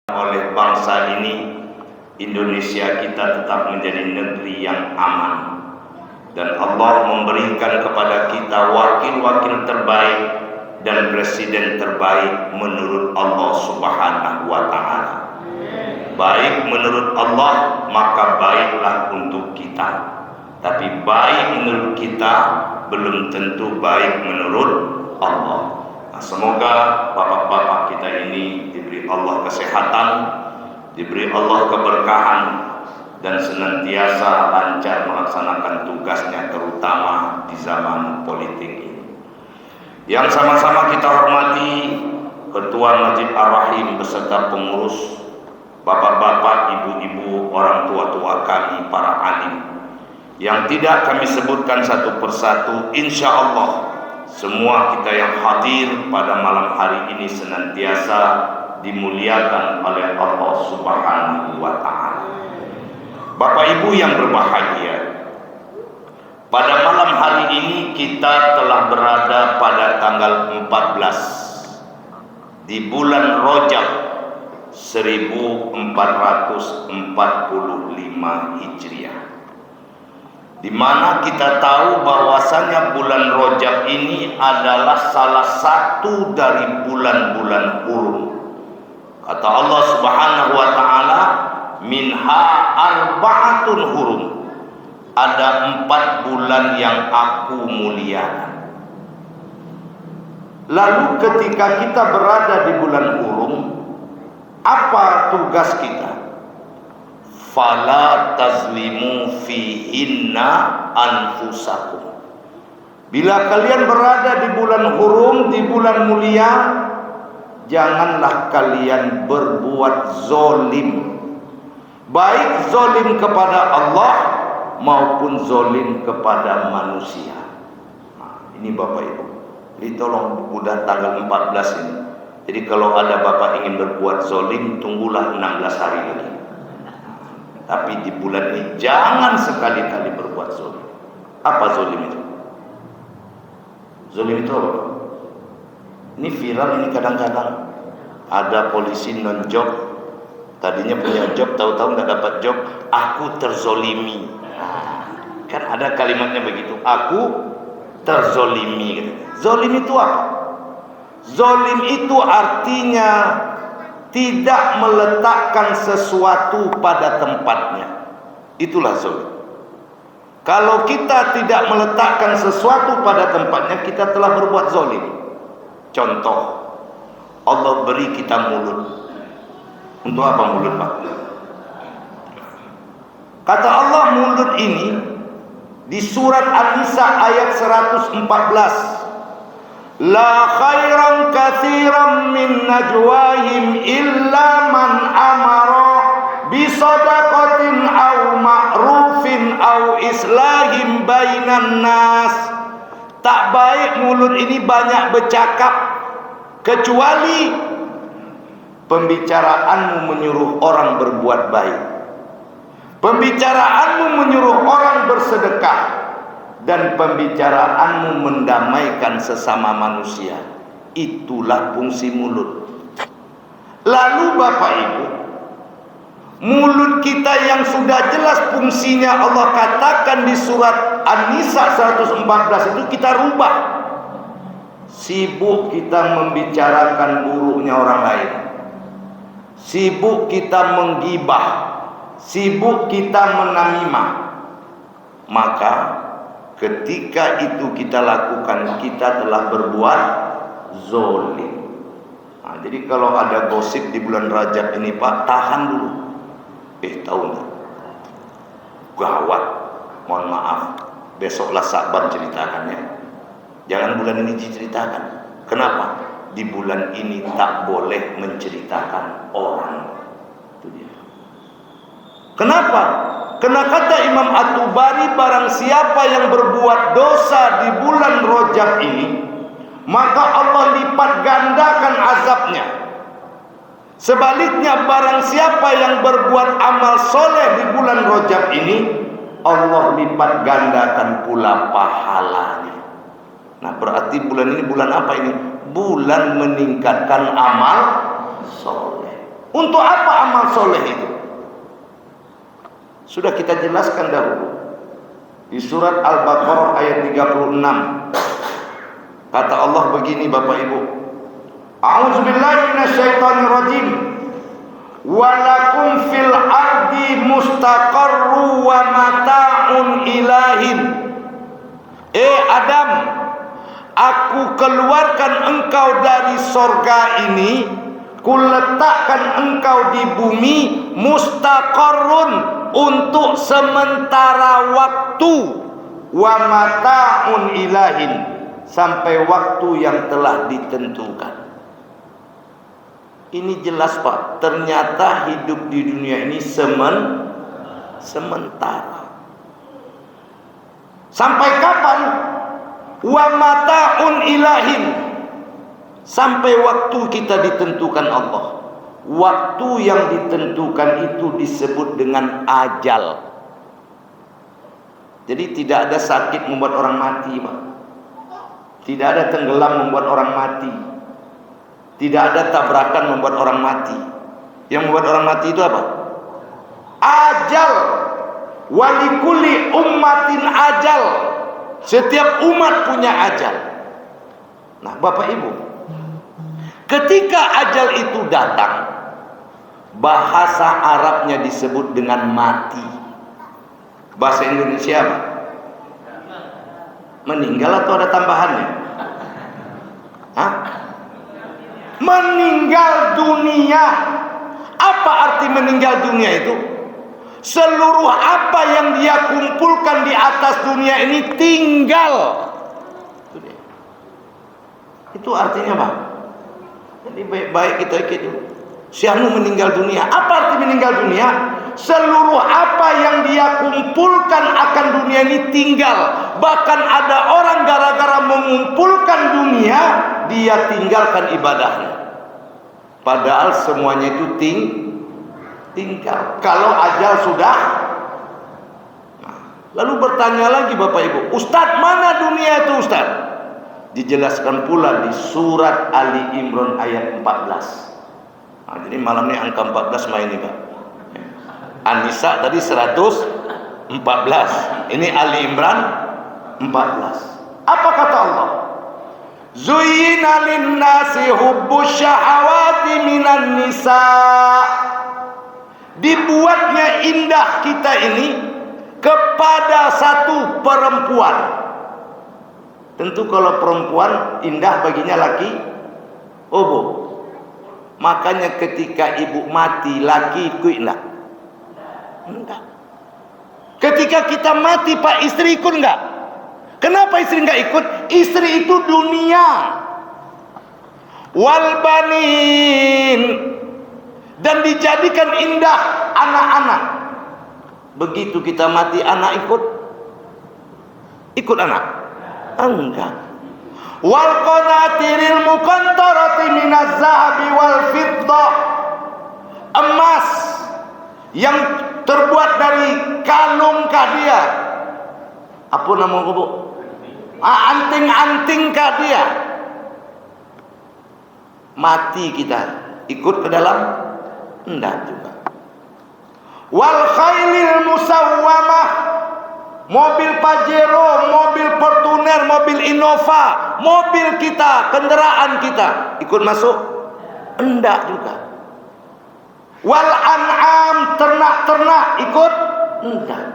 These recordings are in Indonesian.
oleh bangsa ini, Indonesia kita tetap menjadi negeri yang aman, dan Allah memberikan kepada kita wakil-wakil terbaik dan presiden terbaik menurut Allah Subhanahu wa Ta'ala. Baik menurut Allah, maka baiklah untuk kita. Tapi baik menurut kita belum tentu baik menurut Allah. Nah, semoga bapak-bapak kita ini diberi Allah kesehatan, diberi Allah keberkahan, dan senantiasa lancar melaksanakan tugasnya, terutama di zaman politik ini. Yang sama-sama kita hormati Ketua Masjid Ar-Rahim beserta pengurus, bapak-bapak, ibu-ibu, orang tua-tua kami, para alim, yang tidak kami sebutkan satu persatu. Insya Allah semua kita yang hadir pada malam hari ini senantiasa dimuliakan oleh Allah Subhanahu wa Ta'ala. Bapak Ibu yang berbahagia, pada malam hari ini kita telah berada pada tanggal 14 di bulan Rajab 1445 Hijriah, di mana kita tahu bahwasanya bulan Rajab ini adalah salah satu dari bulan-bulan hurum. Kata Allah Subhanahu wa Ta'ala, minha arba'atun hurum, ada 4 bulan yang aku muliakan. Lalu ketika kita berada di bulan hurum, apa tugas kita? Fala tazlimu fihinna anfusakum. Bila kalian berada di bulan hurum, di bulan mulia, janganlah kalian berbuat zolim, baik zolim kepada Allah maupun zolim kepada manusia. Nah, ini Bapak Ibu, ini tolong, udah tanggal 14 ini. Jadi kalau ada Bapak ingin berbuat zolim, tunggulah 16 hari lagi. Tapi di bulan ini jangan sekali-kali berbuat zolim. Apa zolim itu? Zolim itu apa? Ini viral ini kadang-kadang. Ada polisi non-job, tadinya punya job, tahu-tahu nggak dapat job, aku terzolimi. Kan ada kalimatnya begitu, aku terzolimi gitu. Zolim itu apa? Zolim itu artinya tidak meletakkan sesuatu pada tempatnya. Itulah zolim. Kalau kita tidak meletakkan sesuatu pada tempatnya, kita telah berbuat zolim. Contoh, Allah beri kita mulut. Untuk apa mulut, Pak? Kata Allah, mulut ini di surat An-Nisa ayat 114. La khairan katsiran min najwahim illa man amara bisadaqatin aw ma'rufin aw islahim bainan nas. Tak baik mulut ini banyak bercakap, kecuali pembicaraanmu menyuruh orang berbuat baik, pembicaraanmu menyuruh orang bersedekah, dan pembicaraanmu mendamaikan sesama manusia. Itulah fungsi mulut. Lalu Bapak Ibu, mulut kita yang sudah jelas fungsinya Allah katakan di surat An-Nisa 114 itu kita rubah. Sibuk kita membicarakan buruknya orang lain, sibuk kita menggibah, sibuk kita menamimah, maka ketika itu kita lakukan, kita telah berbuat zolim. Nah, jadi kalau ada gosip di bulan Rajab ini, Pak, tahan dulu. Tahu nggak? Gawat. Mohon maaf, besoklah Sa'ban ceritakannya. Jangan bulan ini diceritakan. Kenapa? Di bulan ini tak boleh menceritakan orang. Itu dia. Kenapa? Karena kata Imam At-Tubari, barang siapa yang berbuat dosa di bulan Rajab ini, maka Allah lipat gandakan azabnya. Sebaliknya, barang siapa yang berbuat amal soleh di bulan Rajab ini, Allah lipat gandakan pula pahalanya. Nah, berarti bulan ini bulan apa ini? Bulan meningkatkan amal soleh. Untuk apa amal soleh itu? Sudah kita jelaskan dahulu di surat Al-Baqarah ayat 36. Kata Allah begini Bapak Ibu, A'udzubillahi minasyaitonirrajim. Walakum fil ardi mustaqarru wa mata'un ilahin. Adam, aku keluarkan engkau dari sorga ini, kuletakkan engkau di bumi, mustaqarrun, untuk sementara waktu, wa mata'un ilahin, sampai waktu yang telah ditentukan. Ini jelas Pak, ternyata hidup di dunia ini sementara. Sampai kapan? Wa mata'un ilahin, sampai waktu kita ditentukan Allah. Waktu yang ditentukan itu disebut dengan ajal. Jadi tidak ada sakit membuat orang mati Pak. Tidak ada tenggelam membuat orang mati. Tidak ada tabrakan membuat orang mati. Yang membuat orang mati itu apa? Ajal. Walikuli ummatin ajal. Setiap umat punya ajal. Nah Bapak Ibu, ketika ajal itu datang, bahasa Arabnya disebut dengan mati. Bahasa Indonesia apa? Meninggal atau ada tambahannya? Hah? Meninggal dunia. Apa arti meninggal dunia itu? Seluruh apa yang dia kumpulkan di atas dunia ini tinggal. Itu artinya apa? Jadi baik-baik kita ikut dulu. Si anu meninggal dunia. Apa arti meninggal dunia? Seluruh apa yang dia kumpulkan akan dunia ini tinggal. Bahkan ada orang gara-gara mengumpulkan dunia, dia tinggalkan ibadahnya. Padahal semuanya itu tinggal. Kalau ajal sudah. Nah, lalu bertanya lagi Bapak Ibu, Ustadz, mana dunia itu Ustadz? Dijelaskan pula di surat Ali Imran ayat 14. Nah, jadi malam ini angka 14 main ini Pak. An-Nisa tadi 114. Ini Ali Imran 14. Apa kata Allah? Zuyyina lin-nasi hubbus syahawati minan nisa. Dibuatnya indah kita ini kepada satu perempuan. Tentu kalau perempuan indah baginya laki. Bu. Makanya ketika ibu mati, laki ikut enggak? Enggak. Ketika kita mati Pak, istri ikut enggak? Kenapa istri enggak ikut? Istri itu dunia. Wal banin, dan dijadikan indah anak-anak. Begitu kita mati, anak ikut anak? Enggak. Wal qanatiril muqantarati minaz zahabi wal fiddah, emas yang terbuat dari kalung dia. Apa nama Bu? Anting-anting dia. Mati kita ikut ke dalam? Enggak juga. Wal khailil musawwamah, mobil Pajero, mobil Fortuner, mobil Innova, mobil kita, kendaraan kita ikut masuk? Enggak juga. Wal an'am, ternak-ternak ikut? Enggak.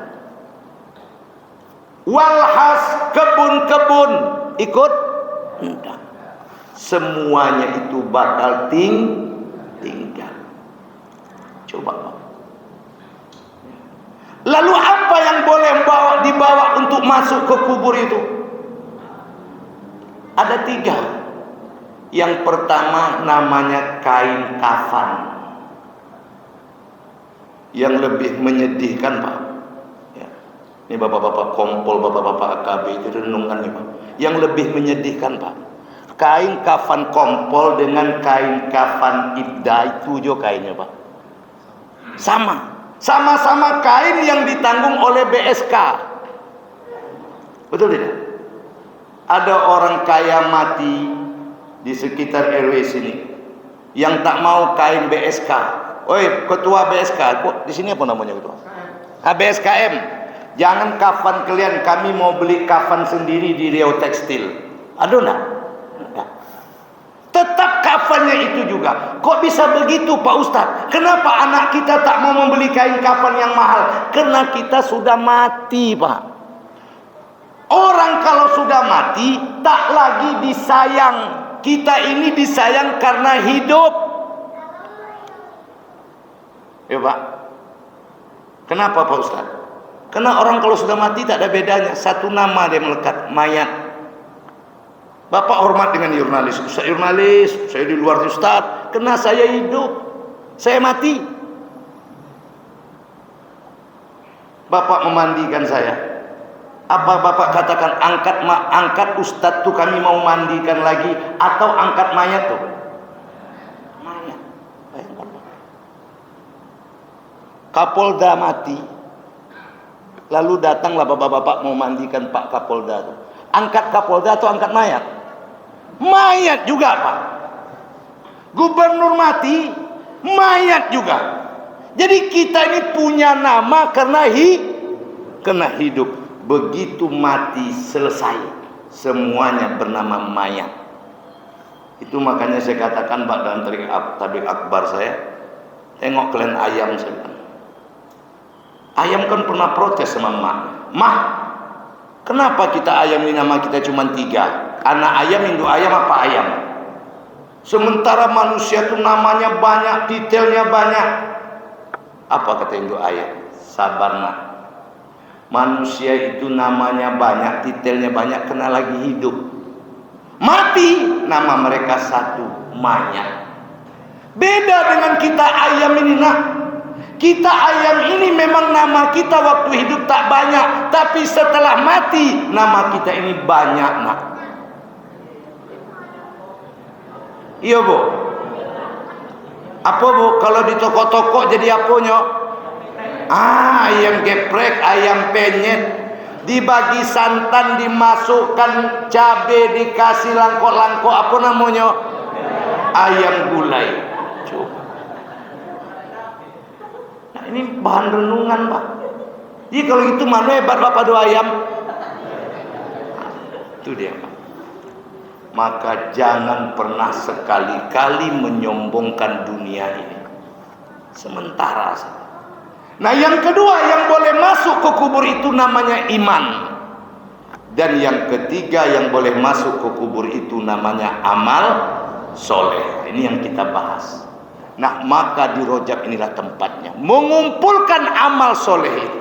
Wal has, kebun-kebun ikut? Enggak. Semuanya itu bakal tinggal. Coba Pak. Lalu apa yang boleh dibawa untuk masuk ke kubur itu? Ada 3. Yang pertama namanya kain kafan. Yang lebih menyedihkan Pak. Ya. Ini bapak-bapak kompol, bapak-bapak AKB itu renungan nih Pak. Yang lebih menyedihkan Pak. Kain kafan kompol dengan kain kafan iddah itu juga kainnya Pak. Sama-sama kain yang ditanggung oleh BSK. Betul tidak? Ada orang kaya mati di sekitar RW sini yang tak mau kain BSK, Oi, ketua BSK, kok di sini apa namanya ketua? BSKM. Jangan kafan kalian, kami mau beli kafan sendiri di Riau Tekstil. Aduh enggak? Tetap kafannya itu juga. Kok bisa begitu Pak Ustadz? Kenapa anak kita tak mau membeli kain kafan yang mahal? Karena kita sudah mati, Pak. Orang kalau sudah mati tak lagi disayang. Kita ini disayang karena hidup. Ya Pak. Kenapa Pak Ustadz? Karena orang kalau sudah mati tak ada bedanya. Satu nama dia melekat, mayat. Bapak hormat dengan jurnalis. Saya jurnalis, saya di luar Ustaz. Karena saya hidup, saya mati. Bapak memandikan saya. Apa Bapak katakan angkat Ustaz tuh kami mau mandikan lagi, atau angkat mayat tuh? Mayat. Bayangkan Pak. Kapolda mati. Lalu datanglah bapak-bapak mau mandikan Pak Kapolda tuh. Angkat Kapolda atau angkat mayat? Mayat juga Pak. Gubernur mati, mayat juga. Jadi kita ini punya nama karena hidup. Begitu mati selesai, semuanya bernama mayat. Itu makanya saya katakan Pak dalam tablik akbar saya, tengok kalian ayam saya. Ayam kan pernah protes sama Mah, kenapa kita ayam ini nama kita cuma 3? Anak ayam, induk ayam, apa ayam? Sementara manusia itu namanya banyak, detailnya banyak. Apa kata induk ayam? Sabar nak. Manusia itu namanya banyak, detailnya banyak, kena lagi hidup. Mati, nama mereka satu, mayat. Beda dengan kita ayam ini nak. Kita ayam ini memang nama kita waktu hidup tak banyak, tapi setelah mati nama kita ini banyak nak. Iya Bu. Apa Bu? Kalau di toko-toko jadi apanya? Ayam geprek, ayam penyet, dibagi santan, dimasukkan cabai, dikasih langkok-langkok, apa namanya? Ayam gulai. Coba. Nah, ini bahan renungan Pak. Jadi kalau gitu mana hebat Bapak do ayam? Itu dia Pak. Maka jangan pernah sekali-kali menyombongkan dunia ini. Sementara saja. Nah yang kedua yang boleh masuk ke kubur itu namanya iman. Dan yang ketiga yang boleh masuk ke kubur itu namanya amal soleh. Ini yang kita bahas. Nah maka di Rojab inilah tempatnya mengumpulkan amal soleh itu.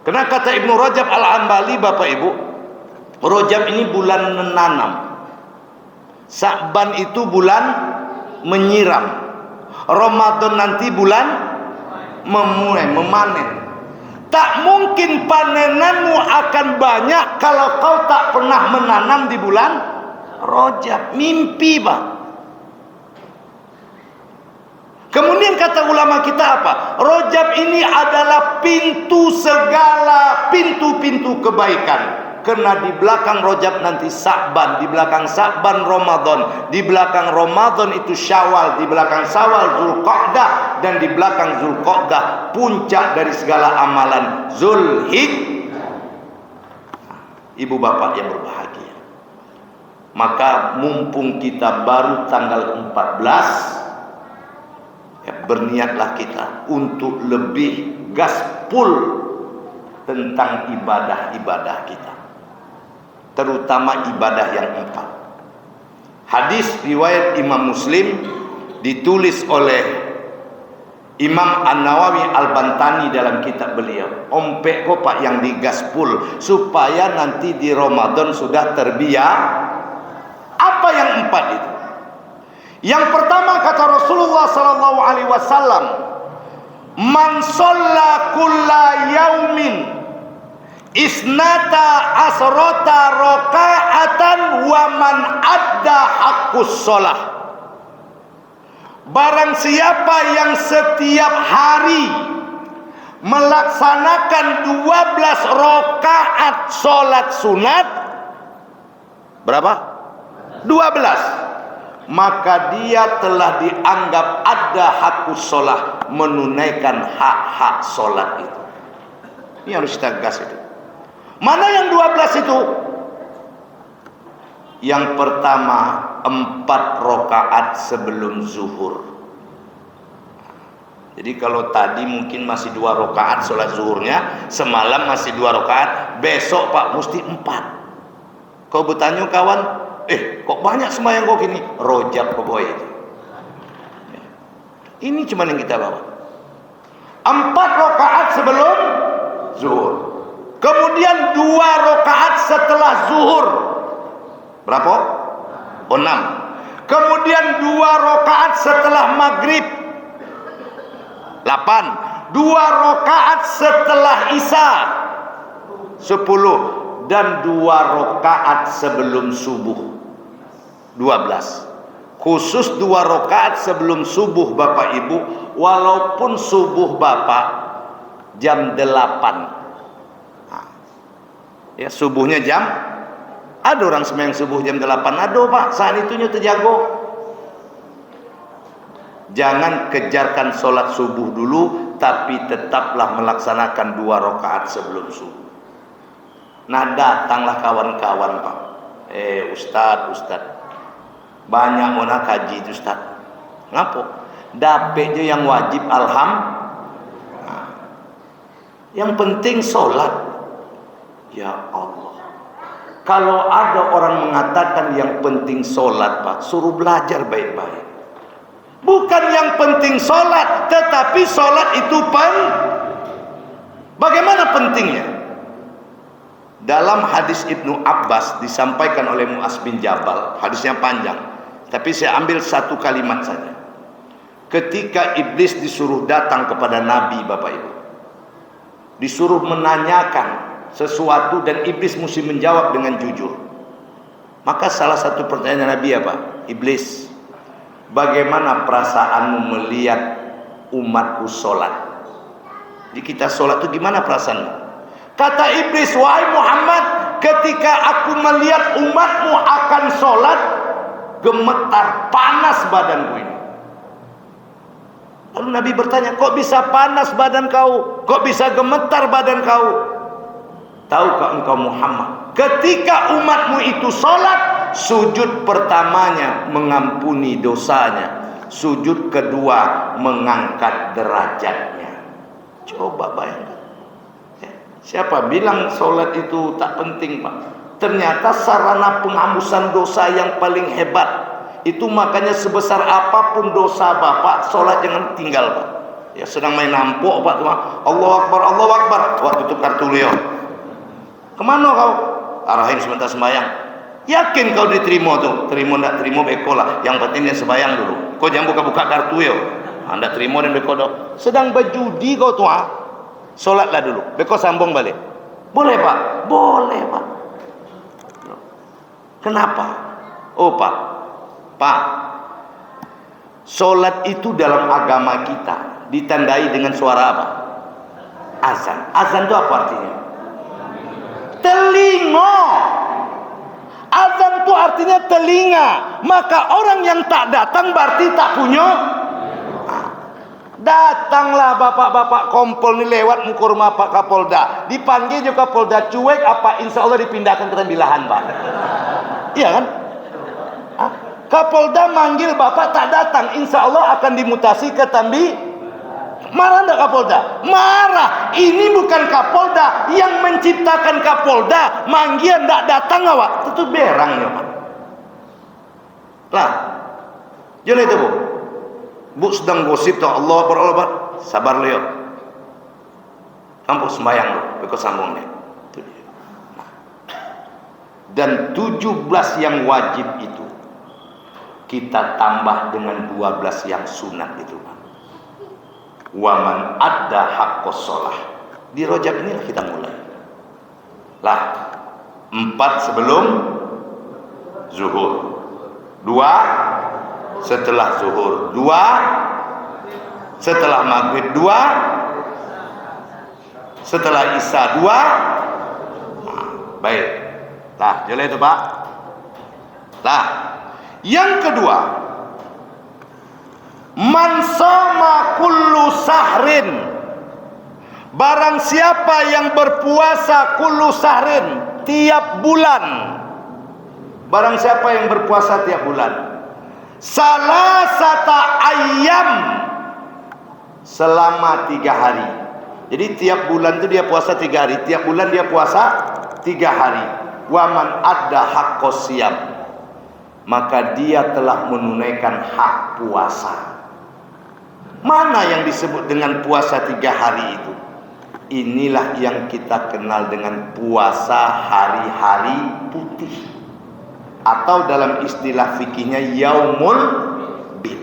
Karena kata Ibnu Rajab Al-Hambali Bapak Ibu, Rojab ini bulan menanam, Sa'ban itu bulan menyiram, Ramadan nanti bulan memulai, memanen. Tak mungkin panenanmu akan banyak kalau kau tak pernah menanam di bulan Rajab. Mimpi Pak. Kemudian kata ulama kita apa? Rajab ini adalah pintu segala pintu-pintu kebaikan. Karena di belakang Rajab nanti Sa'ban, di belakang Sa'ban Ramadan, di belakang Ramadan itu Syawal, di belakang Syawal Zulqa'dah, dan di belakang Zulqa'dah puncak dari segala amalan Zulhijjah. Ibu bapak yang berbahagia, maka mumpung kita baru tanggal 14, ya, berniatlah kita untuk lebih gaspol tentang ibadah-ibadah kita, terutama ibadah yang 4. Hadis riwayat Imam Muslim ditulis oleh Imam An-Nawawi Al-Bantani dalam kitab beliau. Ompek kopak yang digaspul supaya nanti di Ramadan sudah terbiak. Apa yang 4 itu? Yang pertama kata Rasulullah sallallahu alaihi wasallam, "Man shalla kulla yaumin isnata asrota rakaatan wa man adda haqqus shalah." Barang siapa yang setiap hari melaksanakan 12 rakaat salat sunat, berapa? 12. maka dia telah dianggap ada hakus sholat, menunaikan hak-hak sholat itu. Ini harus kita gas itu. Mana yang 12 itu? Yang pertama 4 rakaat sebelum zuhur. Jadi kalau tadi mungkin masih 2 rakaat sholat zuhurnya, semalam masih 2 rakaat, besok Pak mesti 4. Kau bertanya kawan, kok banyak sembahyang kok gini? Rojab keboy itu. Ini cuma yang kita bawa. 4 rakaat sebelum zuhur. Kemudian 2 rakaat setelah zuhur. Berapa? 6. Kemudian 2 rakaat setelah maghrib. 8. 2 rakaat setelah isya. 10. Dan 2 rakaat sebelum subuh. 12. Khusus 2 rakaat sebelum subuh Bapak Ibu, walaupun subuh Bapak jam 8. Ya, subuhnya jam, ada orang sembahyang subuh jam 8, ada Pak, saat itunya terjago. Jangan kejarkan sholat subuh dulu, tapi tetaplah melaksanakan 2 rakaat sebelum subuh. Nah, datanglah kawan-kawan Pak. Ustaz, banyak mau nak kaji itu Ustaz. Ngapa? Dapetnya yang wajib alhamdulillah. Yang penting sholat. Ya Allah, kalau ada orang mengatakan yang penting sholat Pak, suruh belajar baik-baik. Bukan yang penting sholat, tetapi sholat itu bagaimana pentingnya? Dalam hadis Ibnu Abbas disampaikan oleh Mu'az bin Jabal, hadisnya panjang, tapi saya ambil 1 kalimat saja. Ketika iblis disuruh datang kepada Nabi Bapak Ibu, disuruh menanyakan sesuatu dan iblis mesti menjawab dengan jujur. Maka salah satu pertanyaan Nabi apa? Iblis, bagaimana perasaanmu melihat umatku sholat? Jadi kita sholat itu gimana perasaanmu? Kata iblis, wahai Muhammad, ketika aku melihat umatmu akan sholat, gemetar, panas badanku ini. Lalu Nabi bertanya, kok bisa panas badan kau? Kok bisa gemetar badan kau? Tahukah engkau Muhammad, ketika umatmu itu sholat, sujud pertamanya mengampuni dosanya, sujud kedua mengangkat derajatnya. Coba bayangkan. Siapa bilang sholat itu tak penting Pak? Ternyata sarana penghapusan dosa yang paling hebat. Itu makanya sebesar apapun dosa Bapak, sholat jangan tinggal Pak. Ya sedang main nampok Pak, Allahu Akbar, Allahu Akbar, waktu itu kartu Leo. Kemana kau? Arahin sebentar sembahyang. Yakin kau diterima tuh? Terima ndak terima beko lah. Yang penting dia sembahyang dulu. Kau jangan buka-buka kartu yo. Anda terima dan beko dok. Sedang berjudi kau tuh Solatlah dulu. Beko sambung balik. Boleh Pak? Boleh Pak. Kenapa? Oh Pak. Solat itu dalam agama kita ditandai dengan suara apa? Azan. Azan itu apa artinya? Telinga. Azan itu artinya telinga. Maka orang yang tak datang berarti tak punya. Datanglah bapak-bapak kompol ini lewat muka rumah Pak Kapolda, dipanggil juga Kapolda cuek apa, insya Allah dipindahkan ke Tembilahan Pak. Iya kan? Kapolda manggil bapak tak datang, insya Allah akan dimutasi ke Tambi. Marah enggak Kapolda? Marah. Ini bukan Kapolda yang menciptakan Kapolda. Manggil enggak datang awak. Itu berangnya Pak. Lah. Jadi itu Bu sedang gosip tuh Allah berolbat. Sabar Leo. Kamu sembahyang lu. Beko sambung nih. Dan 17 yang wajib itu kita tambah dengan 12 yang sunat itu Pak. Waman ada haqqos sholah. Di Rojab inilah kita mulai. Lah, 4 sebelum zuhur, 2 setelah zuhur, 2 setelah maghrib, 2 setelah isya, 2. Baik. Lah, jelas itu Pak. Lah, Yang kedua, man sama kullu sahrin, barang siapa yang berpuasa kullu sahrin, tiap bulan. Barang siapa yang berpuasa tiap bulan, salasata ayyam, selama 3 hari. Jadi tiap bulan itu dia puasa 3 hari, tiap bulan dia puasa 3 hari. Waman adda haqqos siyam, maka dia telah menunaikan hak puasa. Mana yang disebut dengan puasa 3 hari itu? Inilah yang kita kenal dengan puasa hari-hari putih, atau dalam istilah fikihnya yaumul bid.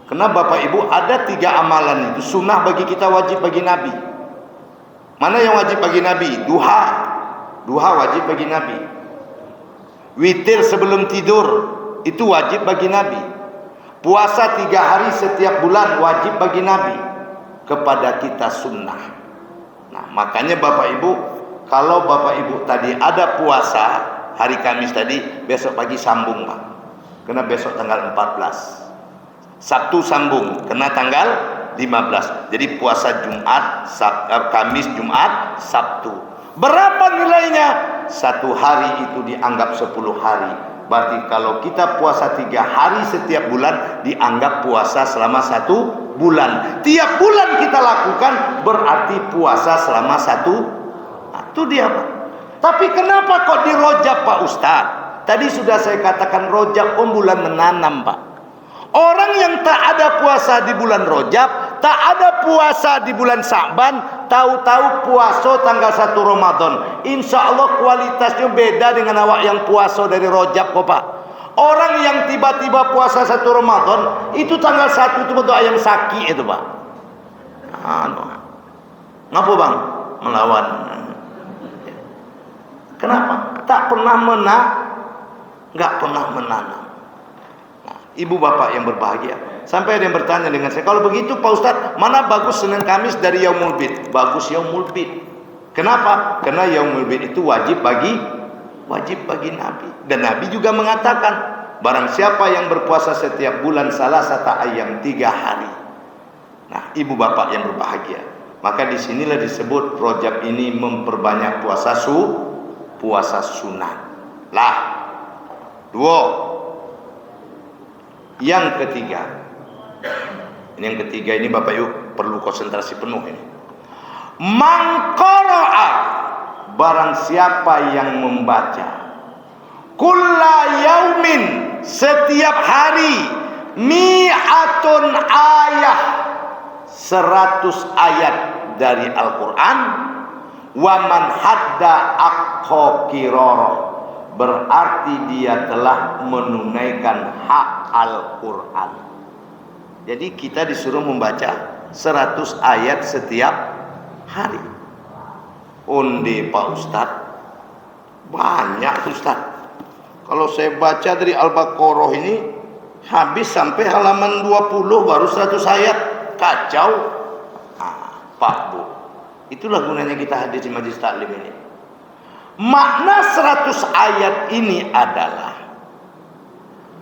Karena Bapak Ibu ada 3 amalan itu sunnah bagi kita, wajib bagi Nabi. Mana yang wajib bagi Nabi? Duha wajib bagi Nabi. Witir sebelum tidur itu wajib bagi Nabi. Puasa 3 hari setiap bulan wajib bagi Nabi. Kepada kita sunnah. Nah, makanya Bapak Ibu, kalau Bapak Ibu tadi ada puasa hari Kamis tadi, besok pagi sambung Pak, karena besok tanggal 14. Sabtu sambung, kena tanggal 15. Jadi puasa Jumat, Kamis, Jumat, Sabtu. Berapa nilainya? 1 hari itu dianggap 10 hari. Berarti kalau kita puasa 3 hari setiap bulan, dianggap puasa selama 1 bulan. Tiap bulan kita lakukan berarti puasa selama 1. Nah, itu dia Pak. Tapi kenapa kok di Rojab Pak Ustadz? Tadi sudah saya katakan Rojab bulan menanam Pak. Orang yang tak ada puasa di bulan Rojab, tak ada puasa di bulan Sa'ban, tahu-tahu puasa tanggal 1 Ramadan, insya Allah kualitasnya beda dengan awak yang puasa dari Rojab kok Pak. Orang yang tiba-tiba puasa 1 Ramadan, itu tanggal 1 itu bentuk ayam saki itu Pak. Ngapa Bang? Melawan. Kenapa? Tak pernah nggak pernah menanam. Nah, ibu bapak yang berbahagia, sampai ada yang bertanya dengan saya, kalau begitu Pak Ustadz, mana bagus Senin Kamis dari Yaumul Bid? Bagus Yaumul Bid. Kenapa? Karena Yaumul Bid itu wajib bagi Nabi. Dan Nabi juga mengatakan, barang siapa yang berpuasa setiap bulan salasata ayyam 3 hari. Nah, ibu bapak yang berbahagia, maka disinilah disebut Rojab ini memperbanyak puasa sunat. Lah, 2. Yang ketiga. Yang ketiga ini Bapak Ibu perlu konsentrasi penuh ini. Man qara'a, barang siapa yang membaca kulla yaumin, setiap hari, mi'atun ayah, 100 ayat dari Al-Quran. Waman hadda aqqiroroh, berarti dia telah menunaikan hak Al-Quran. Jadi kita disuruh membaca 100 ayat setiap hari. Onde Pak Ustadz, banyak Ustadz. Kalau saya baca dari Al-Baqarah ini habis sampai halaman 20 baru 100 ayat, kacau. Pak Bu, itulah gunanya kita hadir di Majelis Taklim ini. Makna 100 ayat ini adalah,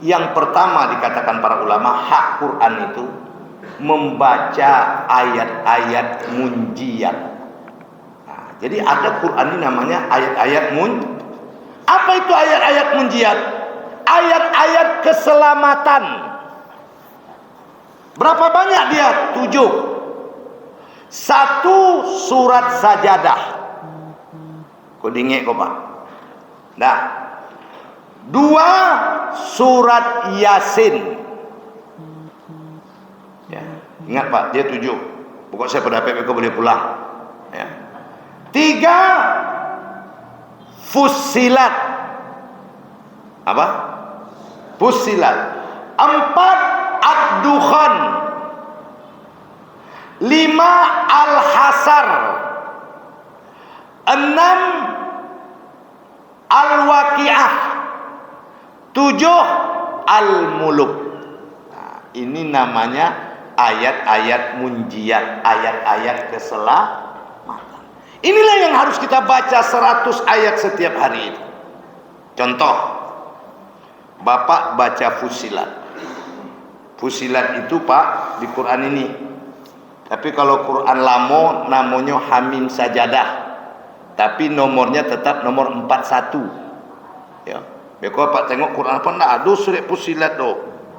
yang pertama dikatakan para ulama, hak Quran itu membaca ayat-ayat munjiat. Nah, jadi ada Quran ini namanya ayat-ayat Apa itu ayat-ayat munjiat? Ayat-ayat keselamatan. Berapa banyak dia? 7. 1 surat Sajadah. Kau dingin kau Pak. Nah, 2 surat Yasin. Ya, ingat Pak, dia 7. Pokok saya pada PPK boleh pulang. Ya. 3 Fussilat. Apa? Fussilat. 4 Ad-Dukhan. 5 Al-Hasar. 6 Al-Waqi'ah. 7 Al-Muluk. Nah, ini namanya ayat-ayat munjiat, ayat-ayat keselamatan. Inilah yang harus kita baca 100 ayat setiap hari itu. Contoh, Bapak baca Fussilat. Fussilat itu Pak di Quran ini. Tapi kalau Quran lama namanya Hamim Sajadah. Tapi nomornya tetap nomor 41. Ya. Kalau Pak tengok Quran apa enggak ada surat Fussilat tu.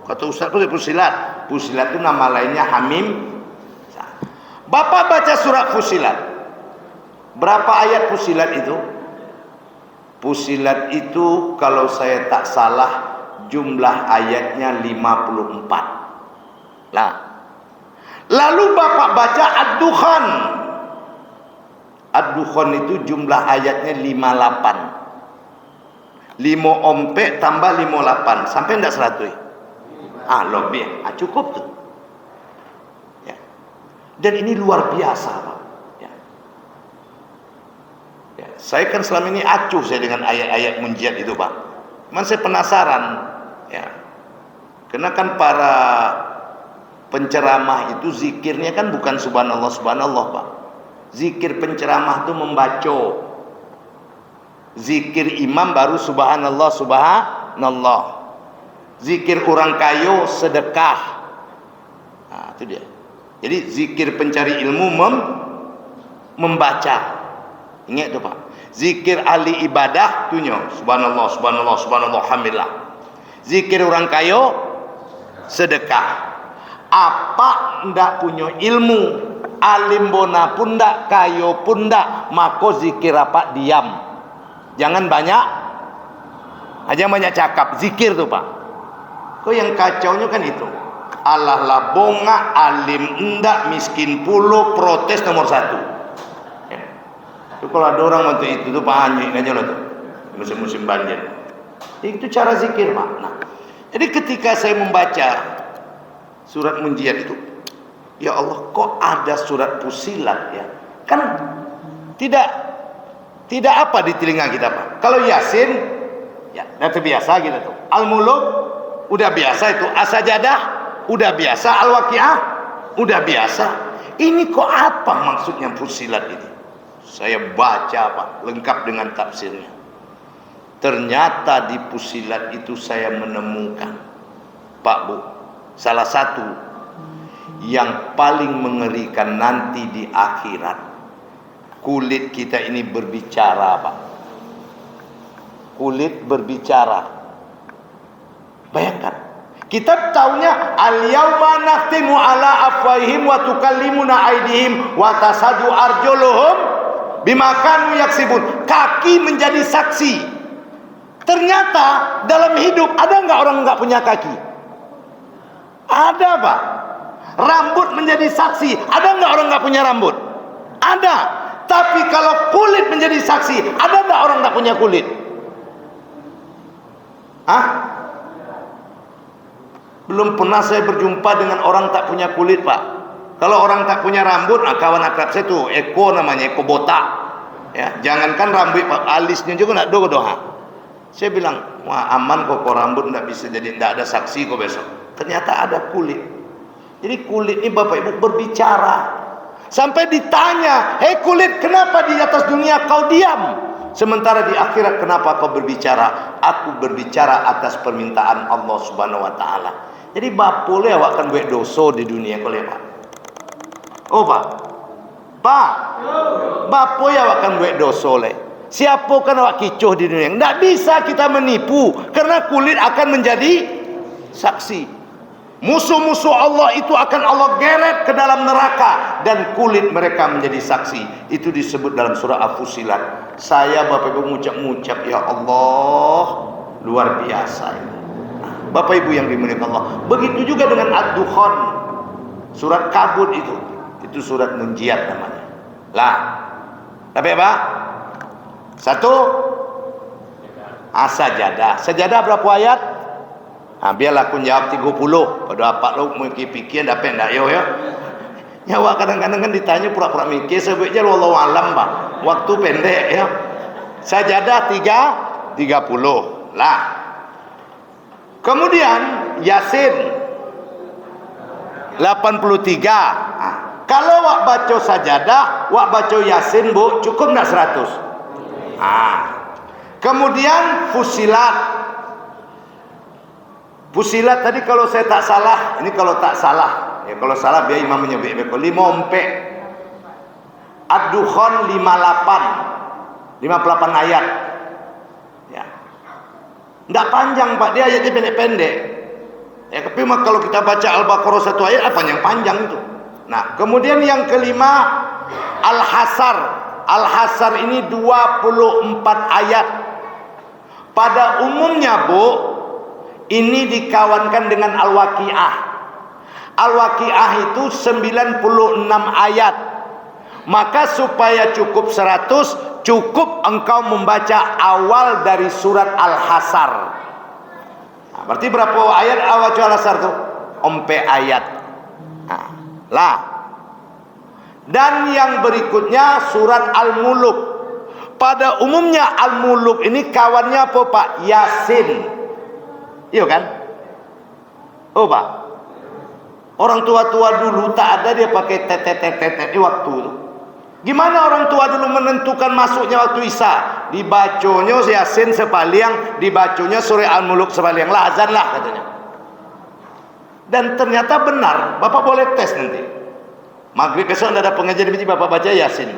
Kata Ustaz tu Fussilat. Fussilat itu nama lainnya Hamim. Bapak baca surat Fussilat. Berapa ayat Fussilat itu? Fussilat itu kalau saya tak salah jumlah ayatnya 54. Nah, lalu Bapak baca Ad-Dukhan. Ad-Dukhan itu jumlah ayatnya 58. 5 ompek tambah 58 sampai enggak 100? Lebih. Cukup tuh. Ya. Dan ini luar biasa, Pak. Ya. Ya. Saya kan selama ini acuh saya dengan ayat-ayat munjiat itu, Pak. Cuman saya penasaran, ya. Karena kan para penceramah itu zikirnya kan bukan subhanallah subhanallah, Pak. Zikir penceramah itu membaca. Zikir imam baru subhanallah subhanallah. Zikir orang kayo sedekah. Nah, itu dia. Jadi zikir pencari ilmu membaca. Ingat tu Pak. Zikir ahli ibadah tunyo subhanallah subhanallah subhanallah alhamdulillah. Zikir orang kayo sedekah. Apa ndak punya ilmu, alim bona pun ndak, kayo pun ndak, maka zikir apa diam. Jangan banyak aja banyak cakap, zikir tuh Pak. Kok yang kacaunya kan itu. Allah lah bonga, alim enggak, miskin puluh, protes nomor 1. Ya. Itu kalau ada orang waktu itu tuh Pak Anjing aja loh tuh. Musim-musim banjir. Itu cara zikir Pak. Nah, jadi ketika saya membaca surat munjiat itu, ya Allah kok ada surat Fussilat ya? Kan tidak apa di telinga kita Pak. Kalau Yasin ya udah terbiasa gitu tuh. Al-Muluk udah biasa itu. As-Sajadah udah biasa. Al-Waqiah udah biasa. Ini kok apa maksudnya Fussilat ini? Saya baca Pak, lengkap dengan tafsirnya. Ternyata di Fussilat itu saya menemukan Pak Bu, salah satu yang paling mengerikan nanti di akhirat. Kulit kita ini berbicara Pak. Kulit berbicara. Bayangkan. Kita taunya al-yauma nakhtimu ala afwahihim wa tukallimuna aydihim wa tasadu arjuluhum bima kanu yaksibun. Kaki menjadi saksi. Ternyata dalam hidup ada enggak orang enggak punya kaki? Ada Pak. Rambut menjadi saksi. Ada enggak orang enggak punya rambut? Ada. Tapi kalau kulit menjadi saksi, ada enggak orang enggak punya kulit? Belum pernah saya berjumpa dengan orang tak punya kulit Pak. Kalau orang tak punya rambut, kawan akrab saya tuh Eko namanya, Eko botak. Ya, jangankan rambut Pak, alisnya juga enggak doa. Saya bilang, wah aman kok rambut enggak bisa jadi, enggak ada saksi kok besok. Ternyata ada kulit. Jadi kulit ini Bapak Ibu berbicara. Sampai ditanya, hei kulit, kenapa di atas dunia kau diam? Sementara di akhirat kenapa kau berbicara? Aku berbicara atas permintaan Allah Subhanahu wa taala. Jadi boleh awak kan buat dosa di dunia kau lihat Pak. Oh Pak. Pak. Bapo ya awak kan buat dosa le. Siapa kan awak kicoh di dunia? Enggak bisa kita menipu karena kulit akan menjadi saksi. Musuh-musuh Allah itu akan Allah geret ke dalam neraka dan kulit mereka menjadi saksi. Itu disebut dalam surah Al-Fussilat. Saya Bapak Ibu mengucap ya Allah, luar biasa ini. Bapak Ibu yang dimuliakan Allah. Begitu juga dengan Ad-Dukhan, surat kabut itu surat munjiat namanya. Lah, tapi apa? 1 As-Sajadah. Sajadah berapa ayat? Biarlah aku jawab 30. Pada apa lo mikir-pikir dapat enggak yo ya. Nyawa kadang-kadang kan ditanya pura-pura mikir sebetulnya wallahu alam Pak. Waktu pendek ya. Sajadah 30. Lah. Kemudian Yasin 83. Kalau wak baca sajadah, wak baca Yasin Bu, cukup enggak 100? Kemudian Fussilat Fusilat tadi kalau saya tak salah, ini kalau tak salah, ya kalau salah biar imam menyebut 5 ompek. Ad-Dukhan 58 ayat. Ya. Enggak panjang Pak, dia ayatnya pendek-pendek. Ya, tapi kalau kita baca Al-Baqarah 1 ayat panjang itu. Nah, kemudian yang kelima Al-Hasr. Al-Hasr ini 24 ayat. Pada umumnya Bu, ini dikawankan dengan Al-Waqiah. Al-Waqiah itu 96 ayat. Maka supaya cukup 100, cukup engkau membaca awal dari surat Al-Hasr. Nah, berarti berapa ayat awal Al-Hasr itu? 4 ayat. Nah, lah. Dan yang berikutnya surat Al-Muluk. Pada umumnya Al-Muluk ini kawannya apa Pak? Yasin. Iya kan? Oh Pak. Orang tua-tua dulu tak ada dia pakai tetet di waktu itu. Gimana orang tua dulu menentukan masuknya waktu Isya? Dibaconya Yasin sepaliang, dibaconya surah Al-Muluk sepaliang. Lah azan lah katanya. Dan ternyata benar. Bapak boleh tes nanti. Maghrib besok ada pengajian di masjid, Bapak baca Yasin.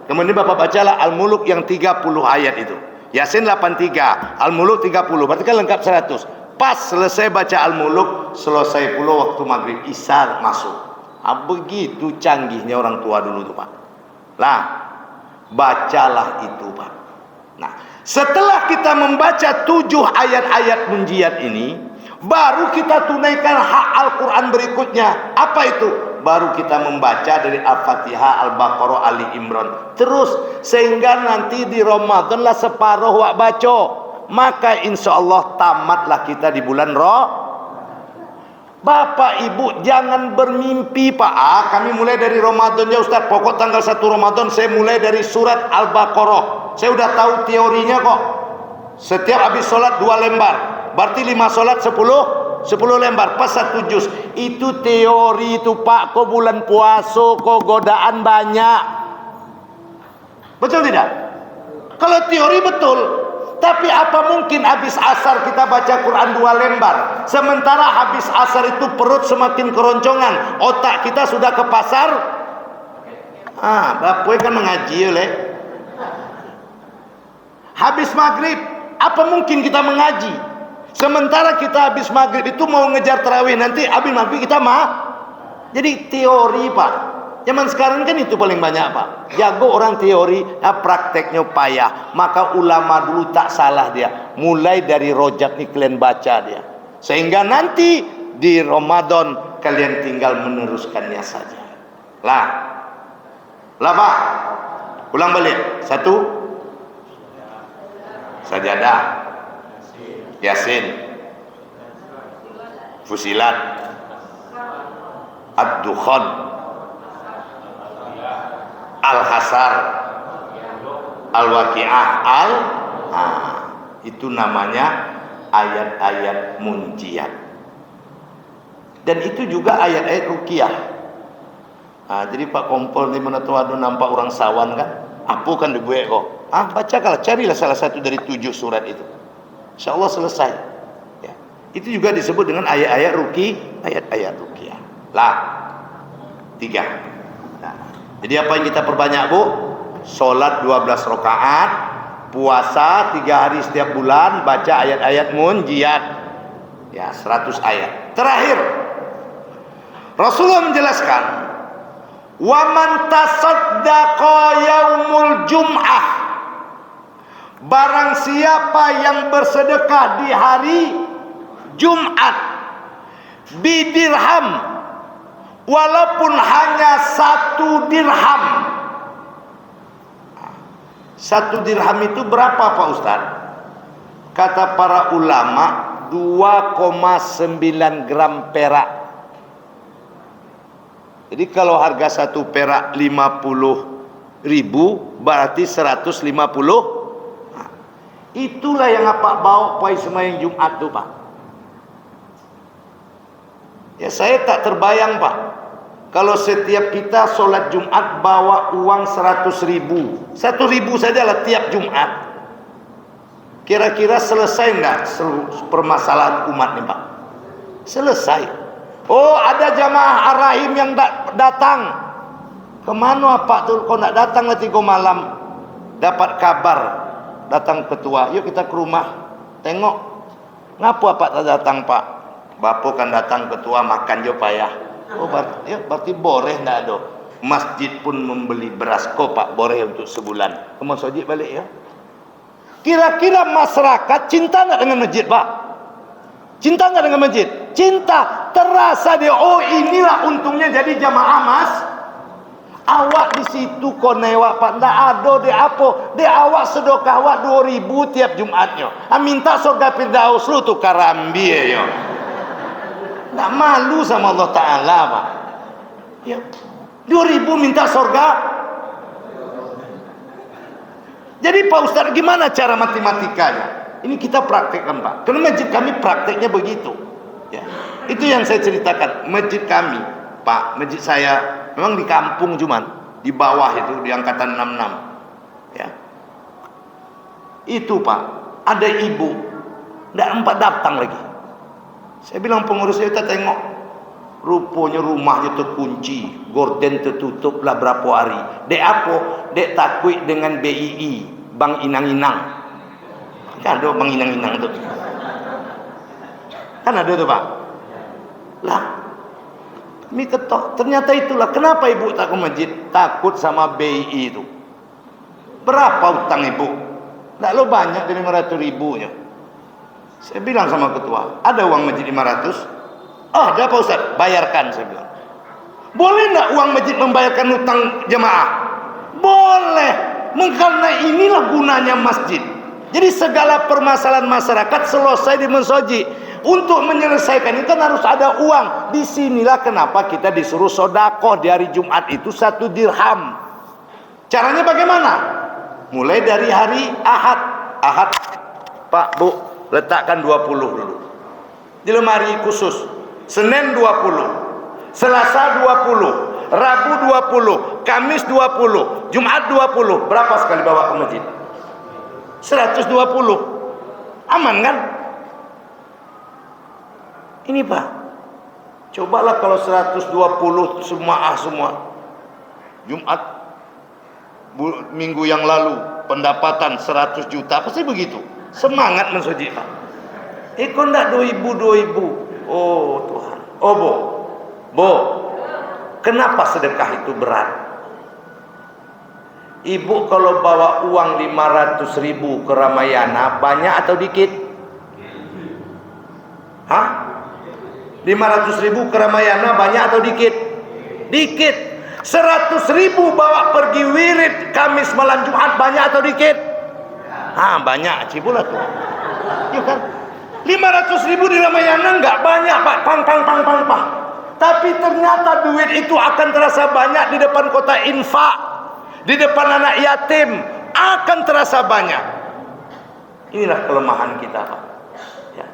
Kemudian Bapak bacalah Al-Muluk yang 30 ayat itu. Yasin 83, Al-Muluk 30. Berarti kan lengkap 100. Pas selesai baca Al-Muluk, selesai pula waktu maghrib Isya masuk. Begitu canggihnya orang tua dulu tuh Pak. Lah, bacalah itu Pak. Nah, setelah kita membaca 7 ayat-ayat munjiat ini, baru kita tunaikan hak Al-Quran berikutnya. Apa itu? Baru kita membaca dari Al-Fatihah, Al-Baqarah, Ali Imran. Terus, sehingga nanti di Ramadan lah separuh wak baca. Maka insya Allah tamatlah kita di bulan Bapak Ibu jangan bermimpi Pak. Kami mulai dari Ramadan ya Ustaz. Pokok tanggal 1 Ramadan saya mulai dari surat Al-Baqarah. Saya udah tahu teorinya kok. Setiap habis sholat 2 lembar. Berarti 5 sholat 10 lembar pas 1 juz. Itu teori itu Pak. Kok bulan puasa kok godaan banyak. Betul tidak? Kalau teori betul. Tapi apa mungkin habis asar kita baca Quran 2 lembar, sementara habis asar itu perut semakin keroncongan, otak kita sudah ke pasar. Bapak kan mengaji oleh. Habis maghrib, apa mungkin kita mengaji? Sementara kita habis maghrib itu mau ngejar tarawih, nanti habis maghrib kita Jadi teori Pak. Zaman sekarang kan itu paling banyak Pak. Jago orang teori, prakteknya payah. Maka ulama dulu tak salah dia. Mulai dari Rojab nih kalian baca dia. Sehingga nanti di Ramadan kalian tinggal meneruskannya saja. Lah Pak. Ulang balik. 1. Sajadah. Yasin. Fusilat. Ad-Dukhan. Al-Hasr, Al-Waqiah, itu namanya ayat-ayat munjiat. Dan itu juga ayat-ayat ruqyah. Jadi Pak Kompol di mana tuh ada nampak orang sawan kan? Apa kan dibuat kok? Bacakanlah, carilah salah satu dari 7 surat itu. Insyaallah selesai. Ya. Itu juga disebut dengan ayat-ayat ruqyah. Lah. 3. Jadi apa yang kita perbanyak Bu? Sholat 12 rakaat, puasa 3 hari setiap bulan, baca ayat-ayat munjiat. Ya, 100 ayat. Terakhir, Rasulullah menjelaskan, "Wa man tasaddaqa yaumul jum'ah." Barang siapa yang bersedekah di hari Jumat bidirham, walaupun hanya 1 dirham. 1 dirham itu berapa Pak Ustaz? Kata para ulama 2,9 gram perak. Jadi kalau harga 1 perak 50.000 berarti 150. Itulah yang apa bawa pai sembahyang Jumat tuh Pak. Ya saya tak terbayang Pak. Kalau setiap kita sholat Jumat bawa uang 100.000. 1.000 sajalah tiap Jumat. Kira-kira selesai enggak permasalahan umat nih Pak? Selesai. Oh, ada jamaah Ar-Rahim yang datang. Kemana Pak tuh? Kok nak datang lah 3 malam? Dapat kabar, datang ketua. Yuk kita ke rumah. Tengok. Ngapa Pak tak datang Pak? Bapak kan datang ketua makan jo payah. Oh, berarti boleh ndak ada. Masjid pun membeli beras kok Pak, boleh untuk sebulan. Kamu sojik balik ya. Kira-kira masyarakat cinta nggak dengan masjid Pak? Cinta nggak dengan masjid? Cinta. Terasa dia, oh inilah untungnya jadi jamaah Mas. Awak di situ konewak Pak, ndak ada de apa? De awak sedekah awak 2000 tiap Jumatnya. Minta surga Firdaus lu tu karambi ya. Ndak malu sama Allah Taala Pak. Ya. 2000 minta surga. Jadi Pak Ustaz, gimana cara matematikanya? Ini kita praktekkan Pak. Karena masjid kami prakteknya begitu. Ya. Itu yang saya ceritakan. Masjid kami, Pak, masjid saya memang di kampung cuman di bawah itu di angkatan 66. Ya. Itu Pak, ada ibu ndak empat datang lagi. Saya bilang pengurusnya, kita tengok rupanya rumahnya terkunci, gorden tertutup lah berapa hari. Dek apa? Dek takut dengan BII, Bank Inang-Inang. Kan ada Bank Inang-Inang tuh. Kan ada tuh Pak. Lah, kami ketok. Ternyata itulah kenapa ibu tak ke masjid, takut sama BII itu. Berapa utang ibu? Nggak lo banyak dari 500.000 nya. Saya bilang sama ketua, ada uang masjid 500? Oh, ada Pak Ustaz, bayarkan, saya bilang. Boleh nggak uang masjid membayarkan utang jemaah? Boleh. Karena inilah gunanya masjid. Jadi segala permasalahan masyarakat selesai di masjid. Untuk menyelesaikan itu kan harus ada uang. Disinilah kenapa kita disuruh sedekah di hari Jumat itu 1 dirham. Caranya bagaimana? Mulai dari hari Ahad. Ahad, Pak, Bu, letakkan 20 dulu di lemari khusus. Senin 20, Selasa 20, Rabu 20, Kamis 20, Jumat 20. Berapa sekali bawa ke masjid? 120. Aman kan? Ini Pak, cobalah kalau 120 semua. Jumat minggu yang lalu pendapatan 100 juta, pasti begitu. Semangat mensujud Pak. Kok enggak 2000. Oh Tuhan. Oh Bo, kenapa sedekah itu berat? Ibu kalau bawa uang 500.000 ke Ramayana, banyak atau dikit? Hah? 500.000 ke Ramayana, banyak atau dikit? Dikit. 100.000 bawa pergi wirid Kamis malam Jumat, banyak atau dikit? Banyak. Cibulah tuh. Iya kan? 500.000 di Ramayana enggak banyak Pak, pang. Tapi ternyata duit itu akan terasa banyak di depan kota infak, di depan anak yatim, akan terasa banyak. Inilah kelemahan kita Pak. Ya.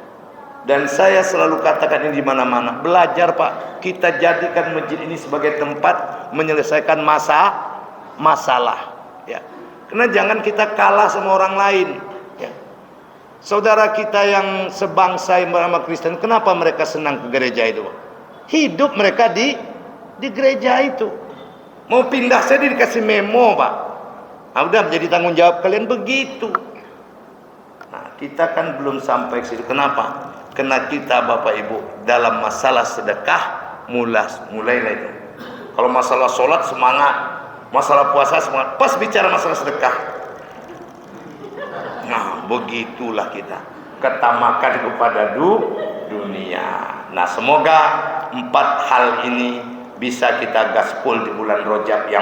Dan saya selalu katakan ini di mana-mana, belajar Pak, kita jadikan masjid ini sebagai tempat menyelesaikan masalah. Ya. Karena jangan kita kalah sama orang lain. Saudara kita yang sebangsa yang bernama Kristen, kenapa mereka senang ke gereja itu? Hidup mereka di gereja itu. Mau pindah saya dikasih memo Pak. Udah menjadi tanggung jawab kalian begitu. Nah, kita kan belum sampai ke situ. Kenapa? Karena kita Bapak Ibu dalam masalah sedekah mulailah itu. Kalau masalah sholat semangat, masalah puasa semangat. Pas bicara masalah sedekah, nah begitulah kita ketamakan kepada dunia. Nah semoga 4 hal ini bisa kita gaspol di bulan Rajab yang